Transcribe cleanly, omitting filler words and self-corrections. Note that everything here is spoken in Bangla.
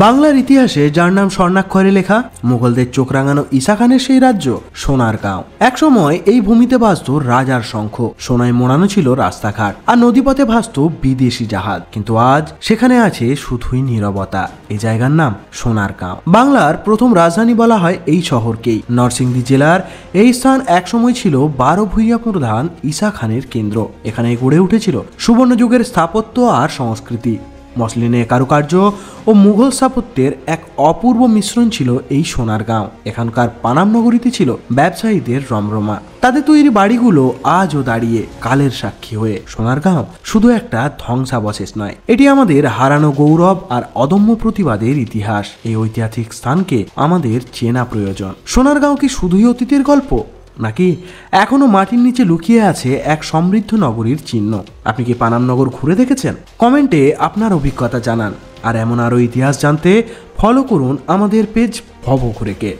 বাংলার ইতিহাসে যার নাম স্বর্ণাক্ষরে লেখা, মুঘলদের চোখ রাঙানো ঈসা খানের সেই রাজ্য সোনারগাঁও। একসময় এই ভূমিতে ভাসত রাজার শঙ্খ, সোনায় মোড়ানো ছিল রাস্তাঘাট, আর নদীপথে ভাসত বিদেশি জাহাজ। কিন্তু আজ সেখানে আছে শুধুই নীরবতা। এই জায়গার নাম সোনারগাঁও। বাংলার প্রথম রাজধানী বলা হয় এই শহরকেই। নরসিংদী জেলার এই স্থান একসময় ছিল 12 ভূঁইয়া প্রধান ঈসা খানের কেন্দ্র। এখানে গড়ে উঠেছিল সুবর্ণ যুগের স্থাপত্য আর সংস্কৃতি। মসলিনের কারুকার্য ও মুঘল স্থাপত্যের এক অপূর্ব মিশ্রণ ছিল এই সোনারগাঁও। এখানকার পানাম নগরীতে ছিল ব্যবসায়ীদের রমরমা। তাদের তৈরি বাড়িগুলো আজও দাঁড়িয়ে কালের সাক্ষী হয়ে। সোনারগাঁও শুধু একটা ধ্বংসাবশেষ নয়, এটি আমাদের হারানো গৌরব আর অদম্য প্রতিবাদের ইতিহাস। এই ঐতিহাসিক স্থানকে আমাদের চেনা প্রয়োজন। সোনারগাঁও কি শুধুই অতীতের গল্প, নাকি এখনো মাটির নিচে লুকিয়ে আছে এক সমৃদ্ধ নগরীর চিহ্ন? আপনি কি পানামনগর ঘুরে দেখেছেন? কমেন্টে আপনার অভিজ্ঞতা জানান। আর এমন আরও ইতিহাস জানতে ফলো করুন আমাদের পেজ ভবঘুরেকে।